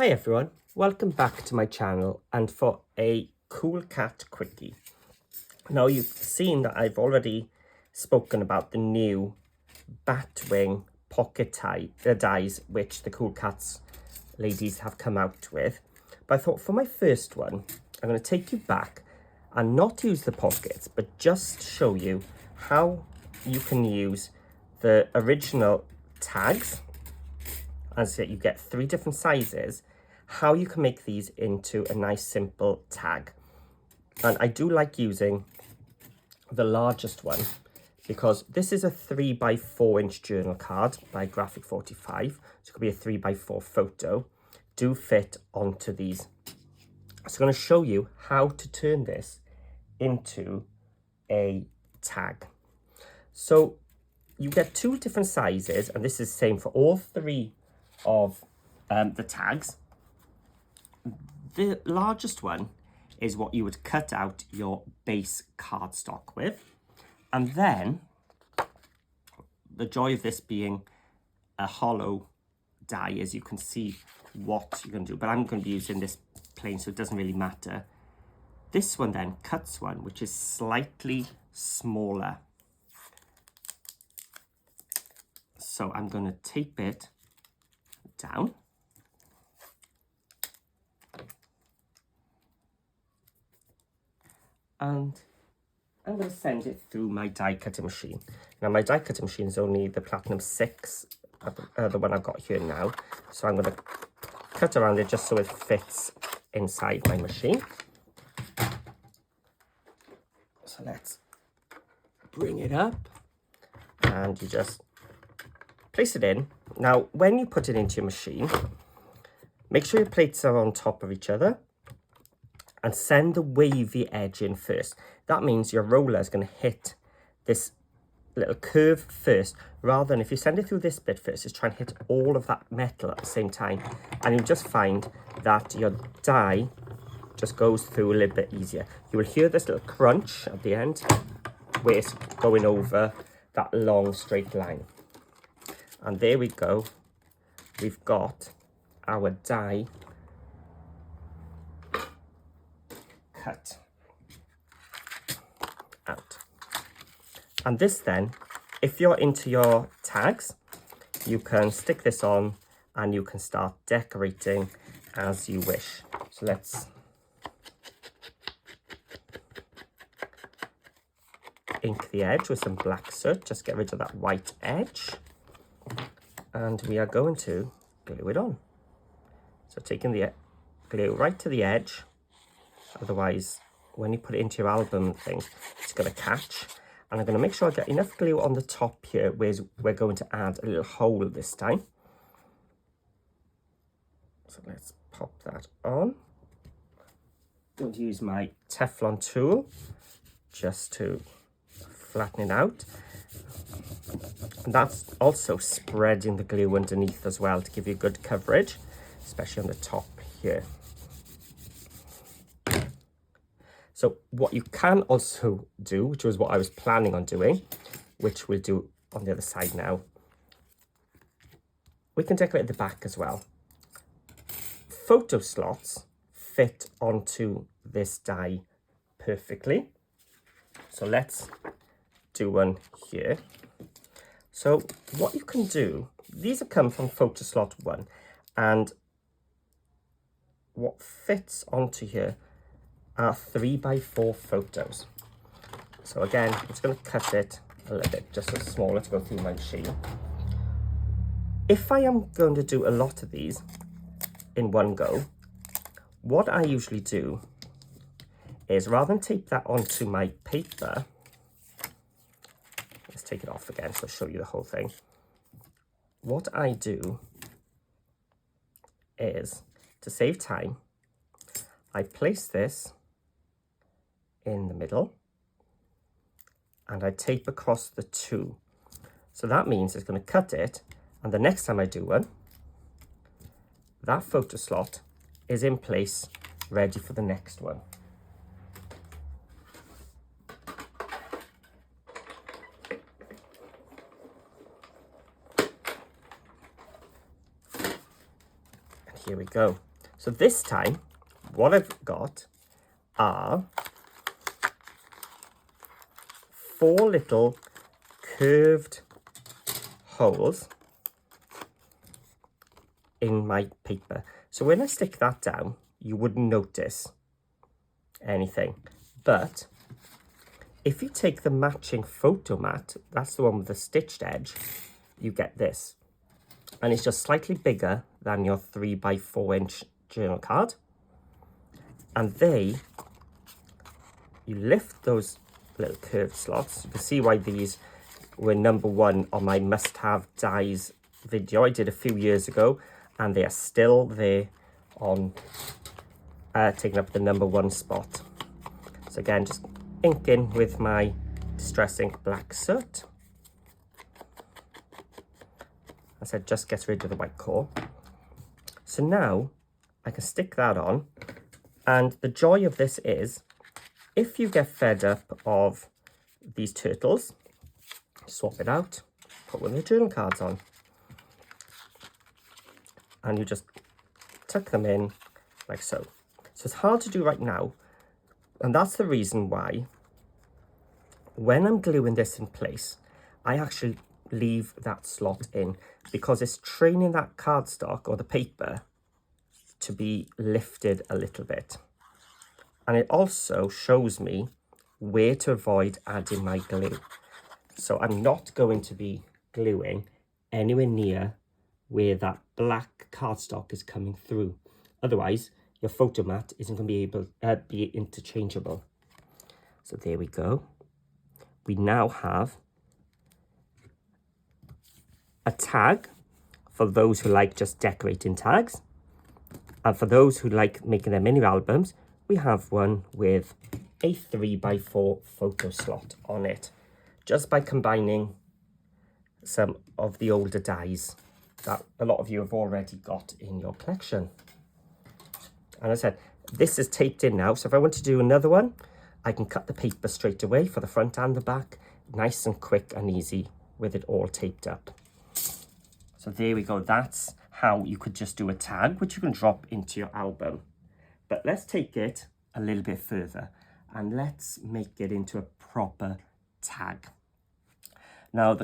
Hi everyone, welcome back to my channel and for a CoolKatz quickie. Now you've seen that I've already spoken about the new Batwing dies which the CoolKatz ladies have come out with. But I thought for my first one, I'm going to take you back and not use the pockets, but just show you how you can use the original tags. As you get 3 different sizes, how you can make these into a nice simple tag. And I do like using the largest one because this is a 3x4" journal card by Graphic 45, so it could be a 3x4 photo, do fit onto these. So I'm going to show you how to turn this into a tag. So you get 2 different sizes, and this is the same for all 3 of the tags. The largest one is what you would cut out your base cardstock with, and then the joy of this being a hollow die is you can see what you're going to do, but I'm going to be using this plain, so it doesn't really matter. This one then cuts one which is slightly smaller, so I'm going to tape it down. And I'm going to send it through my die cutting machine. Now my die cutting machine is only the Platinum 6, the one I've got here now. So I'm going to cut around it just so it fits inside my machine. So let's bring it up and you just place it in. Now when you put it into your machine, make sure your plates are on top of each other and send the wavy edge in first. That means your roller is going to hit this little curve first, rather than if you send it through this bit first, it's trying to hit all of that metal at the same time. And you'll just find that your die just goes through a little bit easier. You will hear this little crunch at the end where it's going over that long straight line. And there we go. We've got our die cut out. And this then, if you're into your tags, you can stick this on and you can start decorating as you wish. So let's ink the edge with some black soot, just get rid of that white edge. And we are going to glue it on. So taking the glue right to the edge, otherwise when you put it into your album and things, it's going to catch. And I'm going to make sure I get enough glue on the top here where we're going to add a little hole this time. So let's pop that on. I'm going to use my Teflon tool just to flatten it out. And that's also spreading the glue underneath as well to give you good coverage, especially on the top here. So what you can also do, which was what I was planning on doing, which we'll do on the other side now, we can decorate the back as well. Photo slots fit onto this die perfectly. So let's do one here. So what you can do, these have come from photo slot 1, and what fits onto here are 3x4 photos. So again, I'm just going to cut it a little bit, just so smaller to go through my machine. If I am going to do a lot of these in one go, what I usually do is, rather than tape that onto my paper, let's take it off again so I'll show you the whole thing. What I do is, to save time, I place this in the middle and I tape across the 2. So that means it's going to cut it, and the next time I do one, that photo slot is in place, ready for the next one. And here we go. So this time, what I've got are 4 little curved holes in my paper. So when I stick that down, you wouldn't notice anything. But if you take the matching photo mat, that's the one with the stitched edge, you get this. And it's just slightly bigger than your 3x4" journal card. And you lift those little curved slots. You can see why these were #1 on my must-have dies video I did a few years ago, and they are still there on taking up the #1 spot. So again, just inking with my Distress Ink black soot. I said just get rid of the white core. So now I can stick that on, and the joy of this is, if you get fed up of these turtles, swap it out, put one of the journal cards on, and you just tuck them in like so. So it's hard to do right now, and that's the reason why when I'm gluing this in place, I actually leave that slot in, because it's training that cardstock or the paper to be lifted a little bit. And it also shows me where to avoid adding my glue. So I'm not going to be gluing anywhere near where that black cardstock is coming through. Otherwise, your photo mat isn't going to be able to be interchangeable. So there we go. We now have a tag for those who like just decorating tags. And for those who like making their mini albums, we have one with a 3x4 photo slot on it, just by combining some of the older dies that a lot of you have already got in your collection. And as I said, this is taped in now, so if I want to do another one, I can cut the paper straight away for the front and the back, nice and quick and easy with it all taped up. So there we go, that's how you could just do a tag, which you can drop into your album. But let's take it a little bit further and let's make it into a proper tag. Now,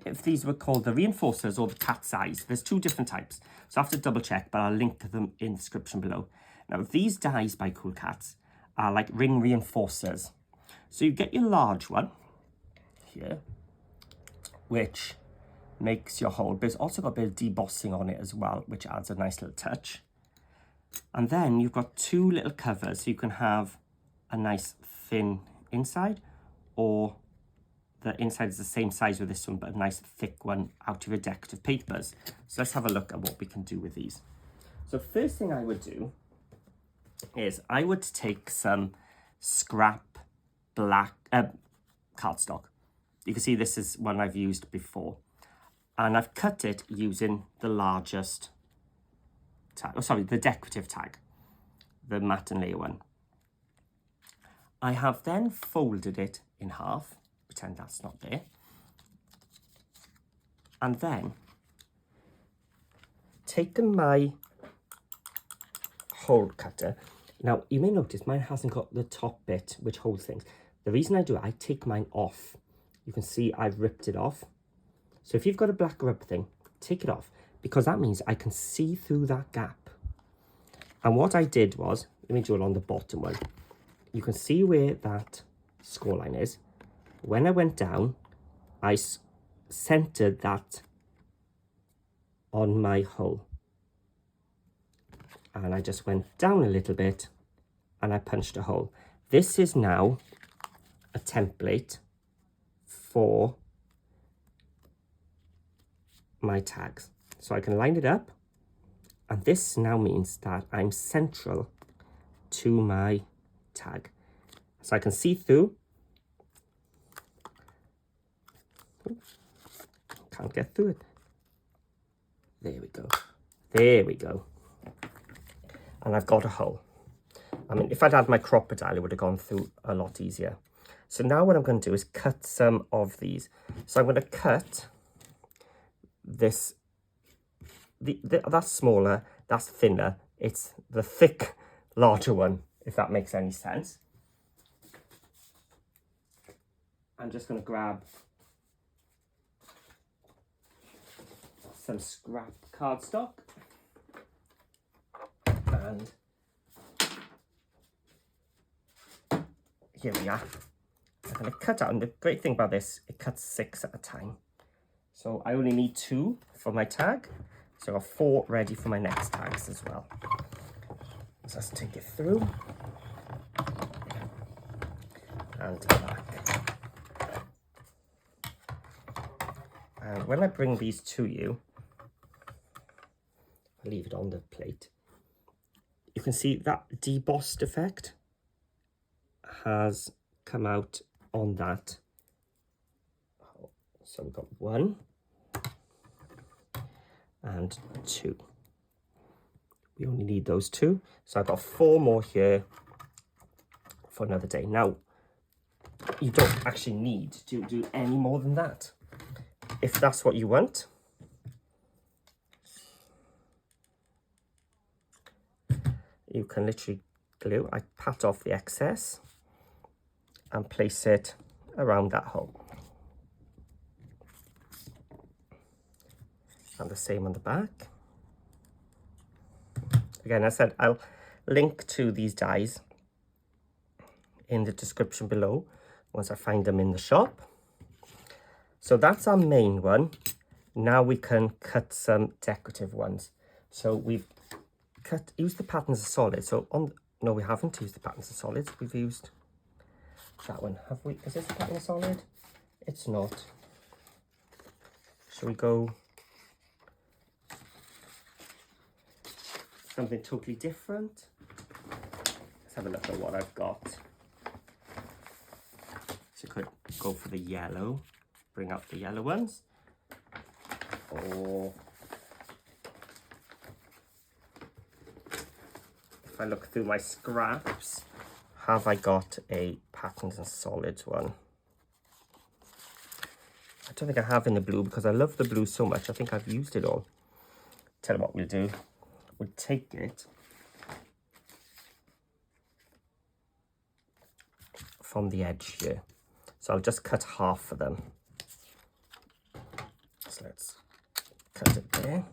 if these were called the reinforcers or the Katz size, there's 2 different types. So I have to double check, but I'll link them in the description below. Now, these dies by CoolKatz are like ring reinforcers. So you get your large one here, which makes your hole, but it's also got a bit of debossing on it as well, which adds a nice little touch. And then you've got 2 little covers, so you can have a nice thin inside, or the inside is the same size with this one, but a nice thick one out of your decorative papers. So let's have a look at what we can do with these. So first thing I would do is I would take some scrap black cardstock. You can see this is one I've used before. And I've cut it using the largest tag, the decorative tag, the matte and layer one. I have then folded it in half, pretend that's not there, and then taken my hole cutter. Now, you may notice mine hasn't got the top bit which holds things. The reason I do it, I take mine off. You can see I've ripped it off. So if you've got a black rubber thing, take it off, because that means I can see through that gap. And what I did was, let me do it on the bottom one. You can see where that score line is. When I went down, I centered that on my hole. And I just went down a little bit and I punched a hole. This is now a template for my tags. So I can line it up, and this now means that I'm central to my tag. So I can see through. Can't get through it. There we go. There we go. And I've got a hole. I mean, if I'd had my crocodile, it would have gone through a lot easier. So now what I'm going to do is cut some of these. So I'm going to cut this, that's smaller, that's thinner, It's the thick, larger one, if that makes any sense. I'm just going to grab some scrap cardstock and here we are. I'm going to cut out, and the great thing about this, it cuts 6 at a time. So I only need 2 for my tag, so I've got 4 ready for my next tags as well. So let's take it through and back. And when I bring these to you, I'll leave it on the plate. You can see that debossed effect has come out on that. So we've got 1 and 2. We only need those 2. So I've got 4 more here for another day. Now, you don't actually need to do any more than that. If that's what you want, you can literally glue. I pat off the excess and place it around that hole. And the same on the back. Again, I said I'll link to these dies in the description below once I find them in the shop. So that's our main one. Now we can cut some decorative ones. So we've used the patterns of solid. So no, we haven't used the patterns of solids. We've used that one, have we? Is this the pattern of solid? It's not. Shall we go something totally different? Let's have a look at what I've got. So you could go for the yellow, bring out the yellow ones, or if I look through my scraps, have I got a patterns and solids one? I don't think I have in the blue because I love the blue so much. I think I've used it all. Tell you what we'll do. We'll take it from the edge here. So I'll just cut half of them. So let's cut it there.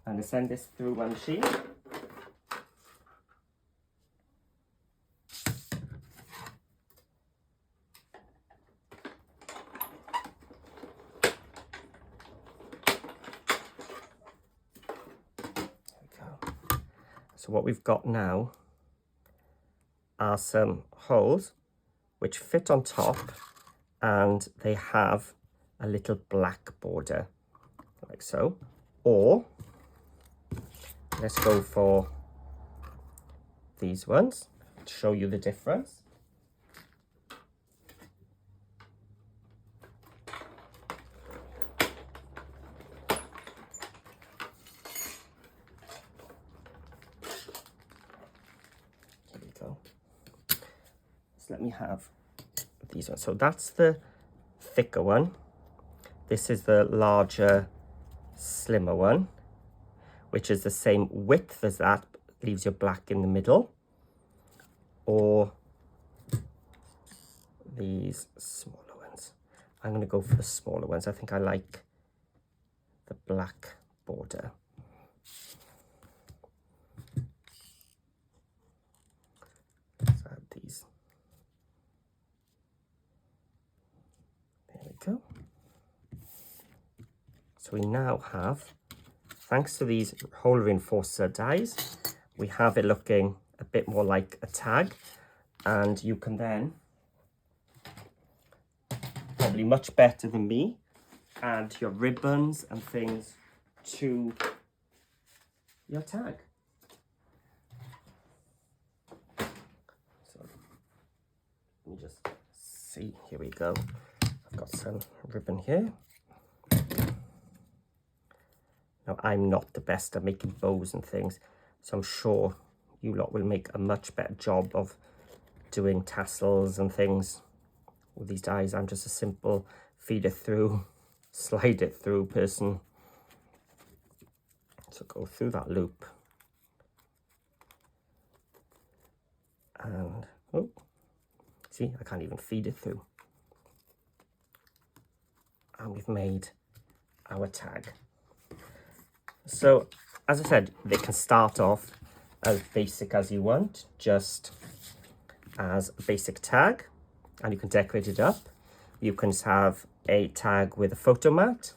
And send this through my machine. So what we've got now are some holes which fit on top, and they have a little black border like so. Or let's go for these ones to show you the difference. Let me have these ones. So that's the thicker one. This is the larger, slimmer one, which is the same width as that, leaves your black in the middle. Or these smaller ones. I'm going to go for the smaller ones. I think I like the black border. Let's add these. Go. So we now have, thanks to these hole reinforcer dies, we have it looking a bit more like a tag, and you can then, probably much better than me, add your ribbons and things to your tag. So let me just see, here we go. Got some ribbon here. Now, I'm not the best at making bows and things, so I'm sure you lot will make a much better job of doing tassels and things with these dies. I'm just a simple feed it through, slide it through person. So go through that loop And, oh, see, I can't even feed it through. And we've made our tag. So, as I said, they can start off as basic as you want, just as a basic tag, and you can decorate it up. You can have a tag with a photo mat.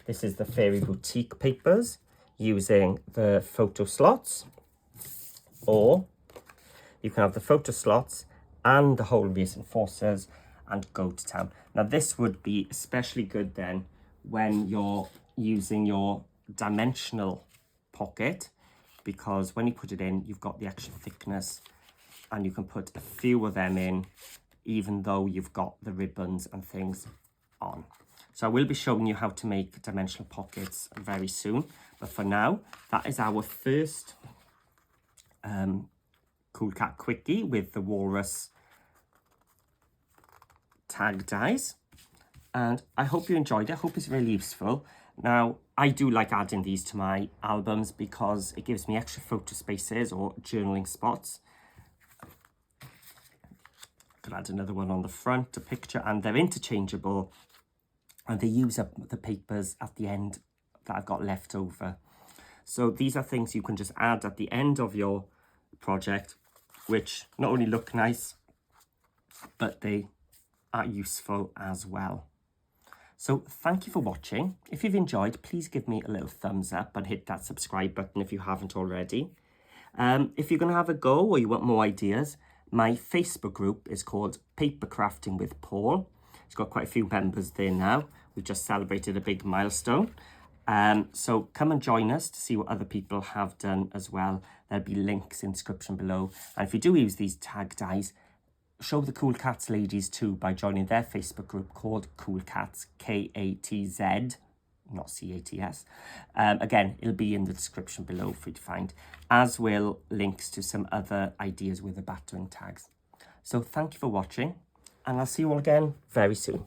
This is the Fairy Boutique papers using the photo slots, or you can have the photo slots and the whole reinforcers and go to town. Now this would be especially good then when you're using your dimensional pocket, because when you put it in, you've got the extra thickness and you can put a few of them in even though you've got the ribbons and things on. So I will be showing you how to make dimensional pockets very soon. But for now, that is our first CoolKatz Quickie with the walrus tag dies. And I hope you enjoyed it. I hope it's really useful. Now, I do like adding these to my albums because it gives me extra photo spaces or journaling spots. Could add another one on the front, a picture, and they're interchangeable. And they use up the papers at the end that I've got left over. So these are things you can just add at the end of your project, which not only look nice, but they are useful as well. So thank you for watching. If you've enjoyed, please give me a little thumbs up and hit that subscribe button if you haven't already. If you're going to have a go or you want more ideas, my Facebook group is called Paper Crafting with Paul. It's got quite a few members there now. We've just celebrated a big milestone. So come and join us to see what other people have done as well. There'll be links in the description below. And if you do use these tag dies, show the CoolKatz ladies too by joining their Facebook group called CoolKatz, K-A-T-Z, not C-A-T-S. Again, it'll be in the description below for you to find, as will links to some other ideas with the Batwing tags. So thank you for watching, and I'll see you all again very soon.